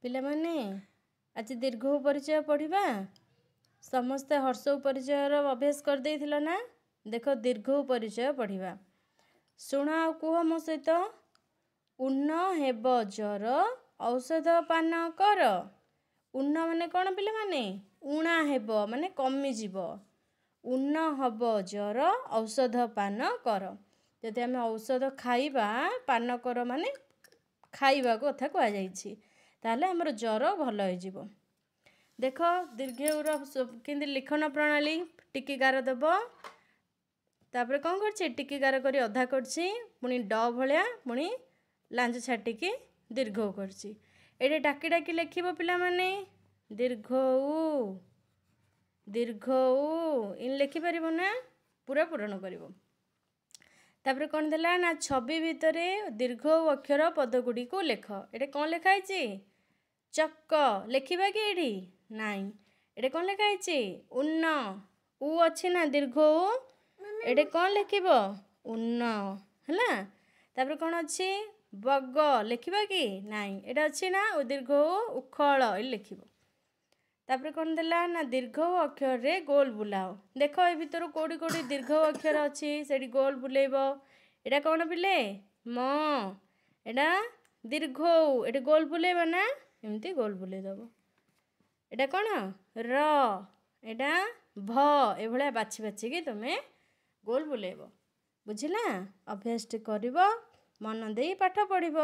ପିଲାମାନେ ଆଜି ଦୀର୍ଘ ପରିଚୟ ପଢ଼ିବା। ସମସ୍ତେ ହର୍ଷ ପରିଚୟର ଅଭ୍ୟାସ କରିଦେଇଥିଲ ନା? ଦେଖ ଦୀର୍ଘ ପରିଚୟ ପଢ଼ିବା। ଶୁଣ ଆଉ କୁହ ମୋ ସହିତ। ଉନ୍ନ ହେବ ଜର ଔଷଧ ପାନ କର। ଉନ୍ନ ମାନେ କ'ଣ ପିଲାମାନେ? ଉଣା ହେବ ମାନେ କମିଯିବ। ଉନ୍ନ ହେବ ଜର ଔଷଧ ପାନ କର। ଯଦି ଆମେ ଔଷଧ ଖାଇବା, ପାନ କର ମାନେ ଖାଇବା କଥା କୁହାଯାଇଛି, ତାହେଲେ ଆମର ଜ୍ୱର ଭଲ ହେଇଯିବ। ଦେଖ ଦୀର୍ଘଉର କେମିତି ଲିଖନ ପ୍ରଣାଳୀ। ଟିକି ଗାର ଦେବ, ତାପରେ କ'ଣ କରିଛି ଟିକି ଗାର କରି ଅଧା କରିଛି, ପୁଣି ଡ଼ ଭଳିଆ ପୁଣି ଲାଞ୍ଜ ଛାଟିକି ଦୀର୍ଘ କରିଛି। ଏଇଠି ଡାକି ଡାକି ଲେଖିବ ପିଲାମାନେ। ଦୀର୍ଘ ଉ ଲେଖିପାରିବ ନା? ପୁରା ପୂରଣ କରିବ। ତାପରେ କ'ଣ ଦେଲା ନା ଛବି ଭିତରେ ଦୀର୍ଘ ଅକ୍ଷର ପଦଗୁଡ଼ିକୁ ଲେଖ। ଏଠି କ'ଣ ଲେଖା ହେଇଛି? ଚକ। ଲେଖିବା କି ଏଇଠି? ନାଇଁ। ଏଠି କ'ଣ ଲେଖା ହେଇଛି? ଉନ୍ନ। ଉ ଅଛି ନା ଦୀର୍ଘ ଉ। ଏଠି କ'ଣ ଲେଖିବ? ଉନ୍ନ। ହେଲା। ତାପରେ କ'ଣ ଅଛି? ବଗ। ଲେଖିବା କି? ନାଇଁ। ଏଇଟା ଅଛି ନା ଦୀର୍ଘ ଉ ଉଖଳ। ଏଠି ଲେଖିବ। ତାପରେ କ'ଣ ଦେଲା ନା ଦୀର୍ଘ ଅକ୍ଷରରେ ଗୋଲ ବୁଲାଅ। ଦେଖ ଏ ଭିତରୁ କେଉଁଠି କେଉଁଠି ଦୀର୍ଘ ଅକ୍ଷର ଅଛି ସେଠି ଗୋଲ ବୁଲେଇବ। ଏଇଟା କ'ଣ ପିଲେ? ମ। ଏଇଟା ଦୀର୍ଘ ଉ। ଏଠି ଗୋଲ ବୁଲେଇବ ନା? ଏମିତି ଗୋଲ ବୁଲେଇ ଦେବ। ଏଇଟା କ'ଣ? ର। ଏଇଟା ଭ। ଏଭଳିଆ ବାଛି ବାଛିକି ତୁମେ ଗୋଲ ବୁଲେଇବ। ବୁଝିଲା? ଅଭ୍ୟାସଟି କରିବ, ମନ ଦେଇ ପାଠ ପଢ଼ିବ।